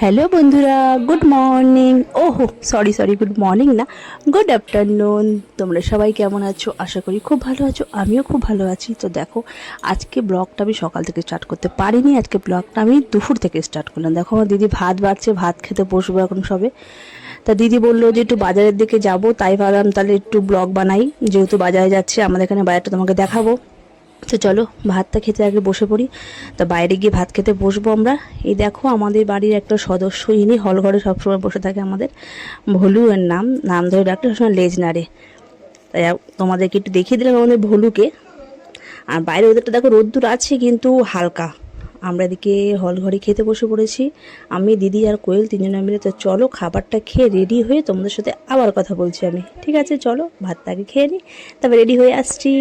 Hello বন্ধুরা, good morning. ওহো sorry sorry, good morning না, গুড আফটারনুন। তোমরা সবাই কেমন আছো? আশা করি খুব ভালো আছো, আমিও খুব ভালো আছি। তো দেখো, আজকে ব্লগটা আমি সকাল থেকে স্টার্ট করতে পারিনি, আজকে ব্লগটা আমি দুপুর থেকে স্টার্ট করলাম। দেখো আমার দিদি ভাত বাড়ছে, ভাত খেতে বসবো এখন সবে। তা দিদি বললো যে একটু বাজারের দিকে যাব, তাই ভাবলাম তাহলে একটু ব্লগ বানাই, যেহেতু বাজারে যাচ্ছে, আমাদের এখানে বাজারটা তোমাকে দেখাবো। তো চলো ভাতটা খেতে আগে বসে পড়ি। তা বাইরে গিয়ে ভাত খেতে বসবো আমরা। এই দেখো আমাদের বাড়ির একটা সদস্য, ইনি হল ঘরে সবসময় বসে থাকে আমাদের, ভলু এর নাম ধরে ডাকলে সবসময় লেজ নাড়ে। তাই তোমাদেরকে একটু দেখিয়ে দিলাম আমাদের ভলুকে। আর বাইরে ওদেরটা দেখো রোদ্দুর আছে কিন্তু হালকা। আমরা এদিকে হল ঘরে খেতে বসে পড়েছি, আমি দিদি আর কোয়েল তিনজনে মিলে। তো চলো খাবারটা খেয়ে রেডি হয়ে তোমাদের সাথে আবার কথা বলছি আমি। ঠিক আছে চলো ভাতটা আগে খেয়ে নিই, তারপর রেডি হয়ে আসছি।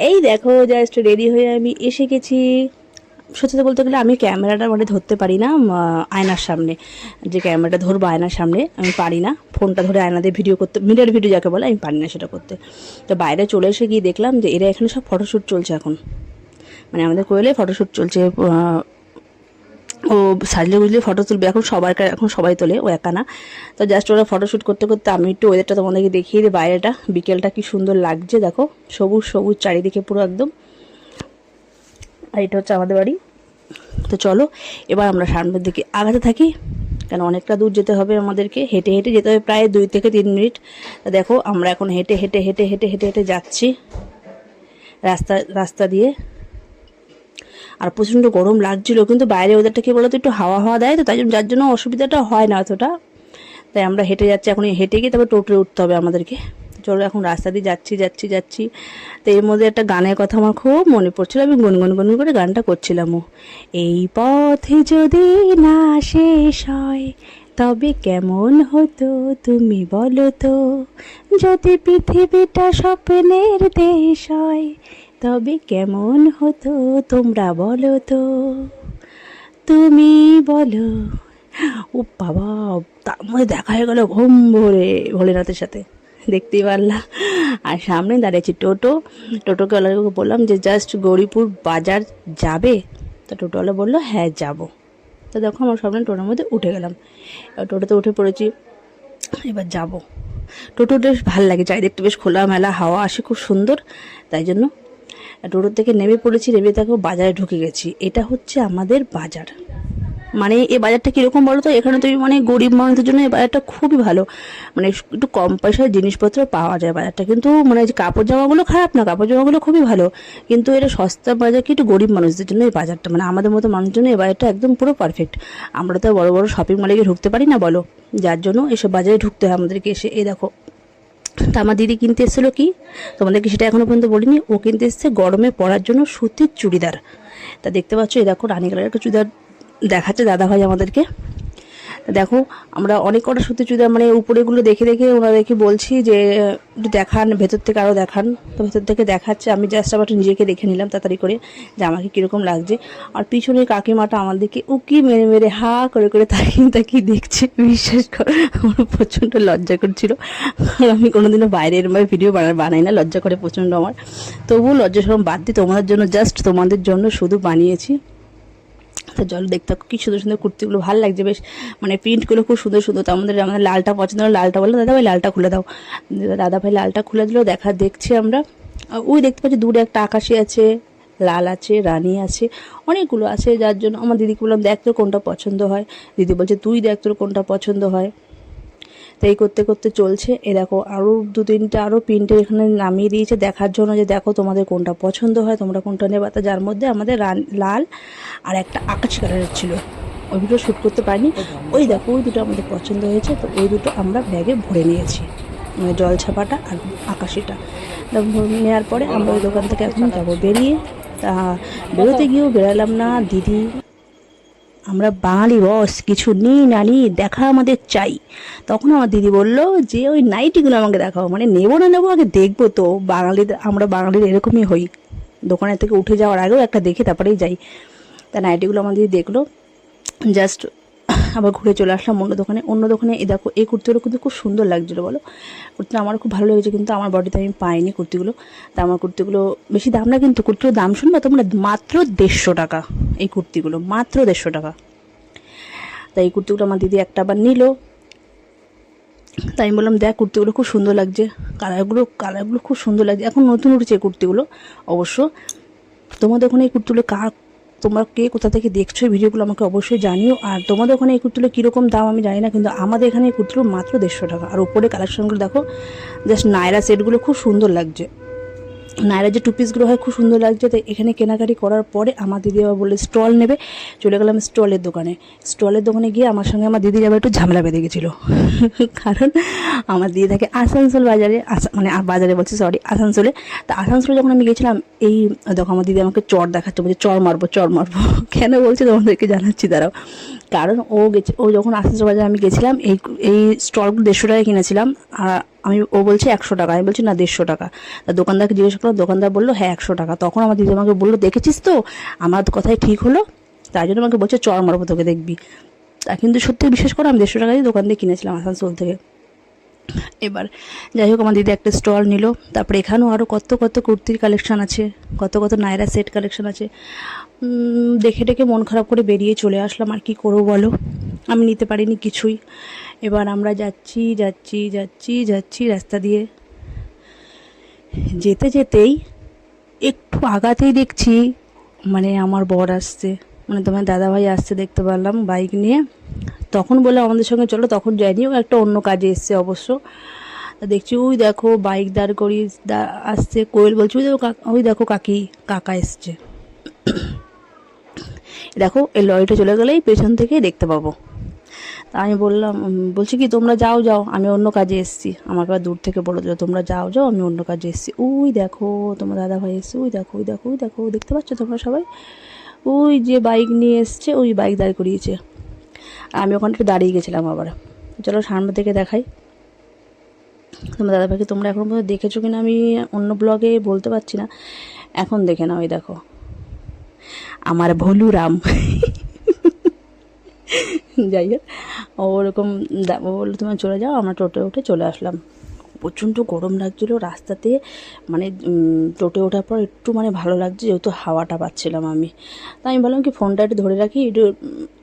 এই দেখো জাস্ট রেডি হয়ে আমি এসে গেছি। সত্যি কথা বলতে গেলে আমি ক্যামেরাটা মানে ধরতে পারি না আয়নার সামনে, যে ক্যামেরাটা ধরবো আয়নার সামনে আমি পারি না। ফোনটা ধরে আয়না দিয়ে ভিডিও করতে, মিরর ভিডিও যাকে বলে, আমি পারি না সেটা করতে। তো বাইরে চলে এসে গিয়ে দেখলাম যে এরা এখানে সব ফটোশ্যুট চলছে এখন, মানে আমাদের কোয়েলে ফটোশ্যুট চলছে। ও সাজলে বুঝলে ফটো তুলবে এখন, এখন সবাই তোলে, ও একা না। তো জাস্ট ওরা ফটোশ্যুট করতে করতে আমি একটু ওয়েদারটা তোমাদেরকে দেখিয়ে দিই। বাইরেটা বিকেলটা কি সুন্দর লাগছে দেখো, সবুজ সবুজ চারিদিকে পুরো একদম। আর এটা হচ্ছে আমাদের বাড়ি। তো চলো এবার আমরা সামনের দিকে আগাতে থাকি, কেন অনেকটা দূর যেতে হবে আমাদেরকে, হেঁটে হেঁটে যেতে হবে প্রায় 2 থেকে 3 মিনিট। তা দেখো আমরা এখন হেঁটে হেঁটে হেঁটে হেঁটে হেঁটে হেঁটে যাচ্ছি রাস্তা দিয়ে। আর প্রচণ্ড গরম লাগছিল, কিন্তু বাইরে ওদেরটা কী বলতো, একটু হাওয়া হাওয়া দেয়, তো তাই জন্য যার জন্য অসুবিধাটা হয় না অতটা। তাই আমরা হেঁটে যাচ্ছি, এখন হেঁটে গিয়ে তারপর টোটোয় উঠতে হবে আমাদেরকে। চলো এখন রাস্তা দিয়ে যাচ্ছি যাচ্ছি যাচ্ছি। তো এর মধ্যে একটা গানের কথা আমার খুব মনে পড়ছিল, আমি গুনগুন গুনগুন করে গানটা করছিলামও। এই পথে যদি না শেষ হয় তবে কেমন হতো তুমি বলো তো, যদি পৃথিবীটা স্বপ্নের দেশ হয় তবে কেমন হতো তোমরা বলো তো, তুমি বলো। ও বাবা, তার মধ্যে দেখা হয়ে গেল ঘুম ভরে ভোলেনাথের সাথে, দেখতেই পারলাম। আর সামনে দাঁড়িয়েছি টোটো। টোটোকে ওলাকে বললাম যে জাস্ট গৌরীপুর বাজার যাবে? তো টোটোওয়ালা বললো হ্যাঁ যাবো। তো দেখো আমার সামনে টোটোর মধ্যে উঠে গেলাম, এবার টোটোতে উঠে পড়েছি, এবার যাব। টোটোটা বেশ ভালো লাগে, চারিদিকটা বেশ খোলামেলা, হাওয়া আসে খুব সুন্দর। তাই জন্য টোটো থেকে নেমে পড়েছি, নেমে দেখো বাজারে ঢুকে গেছি। এটা হচ্ছে আমাদের বাজার। মানে এই বাজারটা কীরকম বলো তো, এখানে তুমি মানে গরিব মানুষদের জন্য এই বাজারটা খুবই ভালো, মানে একটু কম পয়সায় জিনিসপত্র পাওয়া যায় বাজারটা। কিন্তু মানে যে কাপড় জামাগুলো খারাপ না, কাপড় জামাগুলো খুবই ভালো, কিন্তু এটা সস্তা বাজার কি একটু গরিব মানুষদের জন্য এই বাজারটা, মানে আমাদের মতো মানুষের জন্য এই বাজারটা একদম পুরো পারফেক্ট। আমরা তো বড় বড় শপিং মলে গিয়ে ঢুকতে পারি না বলো, যার জন্য এসব বাজারে ঢুকতে হয় আমাদেরকে এসে। এই দেখো, তা আমার দিদি কিনতে এসেছিলো কি, তোমাদেরকে সেটা এখনও পর্যন্ত বলিনি। ও কিনতে এসছে গরমে পরার জন্য সুতির চুড়িদার। তা দেখতে পাচ্ছ এই দেখো রানী কালারের একটা চুড়িদার দেখাচ্ছে দাদাভাই আমাদেরকে। দেখো আমরা অনেক কটা সুতির চুড়িদার মানে উপরেগুলো দেখে দেখে ওনাদেরকে বলছি যে একটু দেখান, ভেতর থেকে আরও দেখান। তো ভেতর থেকে দেখাচ্ছে, আমি জাস্ট আবার নিজেকে দেখে নিলাম তাড়াতাড়ি করে যে আমাকে কীরকম লাগছে। আর পিছনের কাকিমাটা আমাদেরকে উকি মেরে মেরে হা করে করে তাকিয়ে তাকিয়ে দেখছে, বিশ্বাস করো আমার প্রচণ্ড লজ্জা করছিল। আর আমি কোনোদিনও বাইরে এরমভাবে ভিডিও বানাই না, লজ্জা করে প্রচণ্ড আমার। তবুও লজ্জা সরম বাদ দিয়ে তোমাদের জন্য, জাস্ট তোমাদের জন্য শুধু বানিয়েছি। তো জল দেখতে কি সুন্দর সুন্দর কুর্তিগুলো ভালো লাগছে বেশ, মানে প্রিন্টগুলো খুব সুন্দর সুন্দর। তো আমাদের লালটা পছন্দ হলো, লালটা বললো দাদা ভাই লালটা খুলে দাও। দাদা ভাই লালটা খুলে দিল, দেখছি আমরা। ওই দেখতে পাচ্ছি দূরে একটা আকাশি আছে, লাল আছে, রানী আছে, অনেকগুলো আছে। যার জন্য আমার দিদিকে বললাম দেখ তোর কোনটা পছন্দ হয়। দিদি বলছে তুই দেখ তোর কোনটা পছন্দ হয়। তো এই করতে করতে চলছে। এ দেখো আরও 2-3টা আরও প্রিন্টের এখানে নামিয়ে দিয়েছে দেখার জন্য, যে দেখো তোমাদের কোনটা পছন্দ হয়, তোমরা কোনটা নেবা। তা যার মধ্যে আমাদের লাল আর একটা আকাশি কালারের ছিল, ওই দুটো শ্যুট করতে পারিনি। ওই দেখো ওই দুটো আমাদের পছন্দ হয়েছে, তো ওই দুটো আমরা ব্যাগে ভরে নিয়েছি, মানে জল ছাপাটা আর আকাশিটা। নেওয়ার পরে আমরা ওই দোকান থেকে এখন যাবো বেরিয়ে। তা বেরোতে গিয়েও বেরালাম না দিদি, আমরা বাঙালি বস, কিছু নিই না নিই দেখা আমাদের চাই। তখন আমার দিদি বলল যে ওই নাইটিগুলো আমাকে দেখাও, মানে নেবো না নেবো আগে দেখবো তো, বাঙালিদের আমরা বাঙালির এরকমই হই, দোকানের থেকে উঠে যাওয়ার আগেও একটা দেখে তারপরেই যাই। তা নাইটিগুলো আমার দিদি দেখলো, জাস্ট আবার ঘুরে চলে আসলাম অন্য দোকানে। এই দেখো এই কুর্তিগুলো কিন্তু খুব সুন্দর লাগছিলো বলো, কুর্তিটা আমার খুব ভালো লেগেছে, কিন্তু আমার বডিতে আমি পাইনি কুর্তিগুলো। তা আমার কুর্তিগুলো বেশি দাম না, কিন্তু কুর্তিগুলোর দাম শুনবে তোমরা, মাত্র 150 টাকা এই কুর্তিগুলো, মাত্র 150 টাকা। তাই এই কুর্তিগুলো আমার দিদি একটা আবার নিল। তাই আমি বললাম দেখ কুর্তিগুলো খুব সুন্দর লাগছে, কালারগুলো খুব সুন্দর লাগছে, এখন নতুন উঠেছে এই কুর্তিগুলো। অবশ্য তোমাদের ওখানে এই কুর্তিগুলো তোমরা কে কোথা থেকে দেখছো এই ভিডিওগুলো আমাকে অবশ্যই জানিও। আর তোমাদের ওখানে এই কুর্তিগুলো কীরকম দাম আমি জানি না, কিন্তু আমাদের এখানে এই কুর্তিগুলো মাত্র 150 টাকা। আর উপরে কালেকশনগুলো দেখো, জাস্ট নায়রা সেটগুলো খুব সুন্দর লাগছে, নায়রা যে টু পিসগুলো হয় খুব সুন্দর লাগছে। তাই এখানে কেনাকাটি করার পরে আমার দিদি আবার বললে স্টল নেবে, চলে গেলাম স্টলের দোকানে গিয়ে আমার সঙ্গে আমার দিদি যাবে একটু ঝামেলা বেঁধে গেছিলো। কারণ আমার দিদি থাকে আসানসোল বাজারে, মানে বাজারে বলছি সরি আসানসোলে। তা আসানসোলে যখন আমি গেছিলাম, এই দেখো আমার দিদি আমাকে চড় দেখাচ্ছে, বলছে চড় মারবো। কেন বলছে তোমাদেরকে জানাচ্ছি দাঁড়াও। কারণ ও যখন আসানসোল বাজারে আমি গেছিলাম, এই স্টলগুলো 150 টাকায় কিনেছিলাম। আর ও বলছে 100 টাকা, আমি বলছি না 150 টাকা। তা দোকানদারকে জিজ্ঞেস করলাম, দোকানদার বললো হ্যাঁ 100 টাকা। তখন আমার দিদি আমাকে বললো দেখেছিস তো, আমার কথাই ঠিক হলো, তাই জন্য আমাকে বলছে চড় মারবো তোকে, দেখবি। তা কিন্তু সত্যি বিশ্বাস করো, আমি 150 টাকা দিয়ে দোকান দিয়ে কিনেছিলাম আসানসোল থেকে। এবার যাই হোক আমার দিদি একটা স্টল নিল। তারপরে এখানেও আরও কত কুর্তির কালেকশান আছে, কত নায়রা সেট কালেকশান আছে। দেখে মন খারাপ করে বেরিয়ে চলে আসলাম। আর কি করবো বলো, আমি নিতে পারিনি কিছুই। এবার আমরা যাচ্ছি রাস্তা দিয়ে, যেতেই একটু আগাতেই দেখছি মানে আমার বর আসছে, মানে তোমার দাদাভাই আসছে দেখতে পারলাম বাইক নিয়ে। তখন বলে আমাদের সঙ্গে চলো, তখন যায়নি, ও একটা অন্য কাজে এসছে অবশ্য। তা দেখছি ওই দেখো বাইক দাঁড় করিয়ে আসছে। কোয়েল বলছে ওই দেখো কাকা এসছে। দেখো এই লরিটা চলে গেলেই পেছন থেকে দেখতে পাবো। তা আমি বলছি কি তোমরা যাও আমি অন্য কাজে এসেছি। আমাকে আবার দূর থেকে বলে দিল তোমরা যাও আমি অন্য কাজে এসেছি। ওই দেখো তোমার দাদাভাই এসছে, ওই দেখো দেখতে পাচ্ছ তোমরা সবাই, ওই যে বাইক নিয়ে এসছে, ওই বাইক দাঁড় করিয়েছে। আমি ওখানে একটু দাঁড়িয়ে গেছিলাম আবার। চলো সামনে থেকে দেখাই তোমার দাদাভাইকে। তোমরা এখন পর্যন্ত দেখেছো কিনা আমি অন্য ব্লগে বলতে পারছি না, এখন দেখে নাও। ওই দেখো আমার ভলুরাম। যাই হোক ওরকম ও বললো তোমার চলে যাও, আমরা টোটো উঠে চলে আসলাম। প্রচণ্ড গরম লাগছিলো রাস্তাতে, মানে টোটো ওঠার পর একটু মানে ভালো লাগছে, যেহেতু হাওয়াটা পাচ্ছিলাম আমি। তাই আমি ভাবলাম কি ফোনটা একটু ধরে রাখি, একটু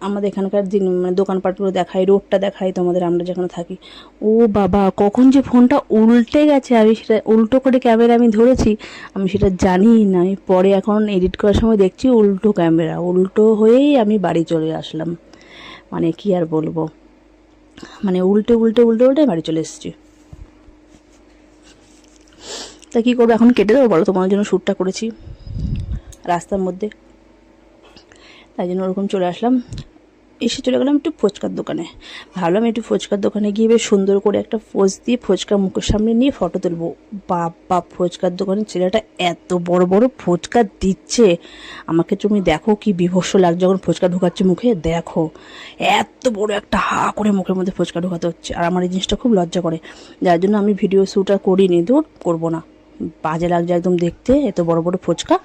আমাদের এখানকার মানে দোকানপাটগুলো দেখাই, রোডটা দেখাই তোমাদের, আমরা যেখানে থাকি। ও বাবা কখন যে ফোনটা উল্টে গেছে, আমি সেটা উল্টো করে ক্যামেরা আমি ধরেছি, আমি সেটা জানি না। আমি পরে এখন এডিট করার সময় দেখছি উল্টো ক্যামেরা, উল্টো হয়েই আমি বাড়ি চলে আসলাম। মানে কি আর বলবো, মানে উল্টে বাড়ি চলে এসেছি। তা কী করবো, এখন কেটে দেবো বলো, তোমার জন্য শ্যুটটা করেছি রাস্তার মধ্যে, তাই জন্য ওরকম চলে আসলাম। এসে চলে গেলাম একটু ফুচকার দোকানে। ভাবলাম একটু ফুচকার দোকানে গিয়ে বেশ সুন্দর করে একটা পোজ দিয়ে ফুচকা মুখের সামনে নিয়ে ফটো তুলবো। বাপ ফুচকার দোকানের ছেলেটা এত বড় ফুচকা দিচ্ছে, আমাকে তুমি দেখো কি বিভৎস লাগছে যখন ফুচকা ঢোকাচ্ছে মুখে। দেখো এত বড় একটা হা করে মুখের মধ্যে ফুচকা ঢোকাতে হচ্ছে, আর আমার এই জিনিসটা খুব লজ্জা করে, যার জন্য আমি ভিডিও শ্যুট আর করিনি, দূর করবো না, বাজে লাগছে একদম দেখতে এত বড় ফুচকা।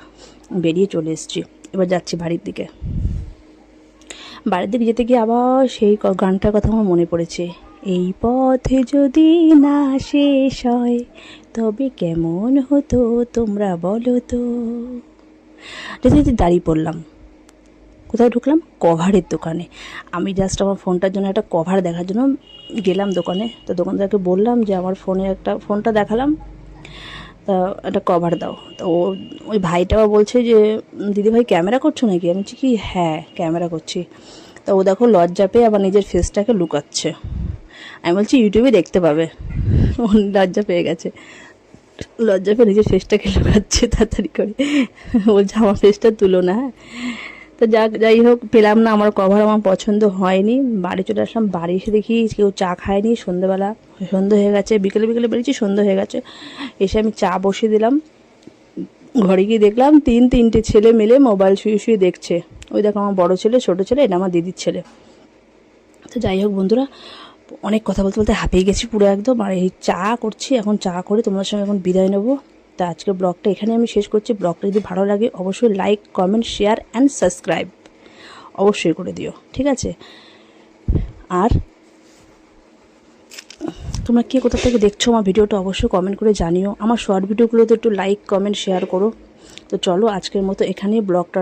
বেরিয়ে চলে এসেছি, এবার যাচ্ছি বাড়ির দিকে যেতে গিয়ে আবার সেই গানটার কথা আমার মনে পড়েছে। এই পথে যদি না শেষ হয় তবে কেমন হতো তোমরা বলো তো। যেতে দাঁড়িয়ে পড়লাম, কোথায় ঢুকলাম, কভারের দোকানে। আমি জাস্ট আমার ফোনটার জন্য একটা কভার দেখার জন্য গেলাম দোকানে। তো দোকানদারকে বললাম যে আমার ফোনটা দেখালাম, তা একটা কভার দাও। তো ওই ভাইটাও বলছে যে দিদিভাই ক্যামেরা করছো নাকি, আমি বলছি কি হ্যাঁ ক্যামেরা করছি। তা ও দেখো লজ্জা পেয়ে আবার নিজের ফেসটাকে লুকাচ্ছে। আমি বলছি ইউটিউবে দেখতে পাবে। ও লজ্জা পেয়ে গেছে, লজ্জা পেয়ে নিজের ফেসটাকে লুকাচ্ছে তাড়াতাড়ি করে, বলছে আমার ফেসটা তুলো না। হ্যাঁ তো যাই হোক পেলাম না, আমার কভার আমার পছন্দ হয়নি। বাড়ি চলে আসলাম, বাড়ি এসে দেখি কেউ চা খায়নি, সন্ধ্যে হয়ে গেছে, বিকেলে বেরিয়েছি, সন্ধ্যে হয়ে গেছে। এসে আমি চা বসিয়ে দিলাম, ঘরে গিয়ে দেখলাম তিনটে ছেলে মিলে মোবাইল শুয়ে দেখছে। ওই দেখো আমার বড় ছেলে, ছোটো ছেলে, এটা আমার দিদির ছেলে। তো যাই হোক বন্ধুরা, অনেক কথা বলতে হাঁপিয়ে গেছি পুরো একদম। আর এই চা করছি, এখন চা করে তোমাদের সঙ্গে এখন বিদায় নেবো। তা আজকের ব্লগটা এখানে আমি শেষ করছি। ব্লগটা যদি ভালো লাগে অবশ্যই like, comment, share and subscribe অবশ্যই করে দিও, ঠিক আছে। আর তোমরা কে কোথা থেকে দেখছো আমার ভিডিওটা অবশ্যই কমেন্ট করে জানিও। আমার শর্ট ভিডিওগুলোতে একটু লাইক, কমেন্ট, শেয়ার করো। তো চলো আজকের মতো এখানেই ব্লগটা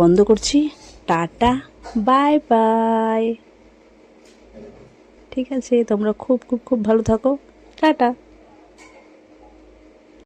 বন্ধ করছি। টাটা। Bye bye. ঠিক আছে, তোমরা খুব খুব খুব ভালো থাকো। টাটা।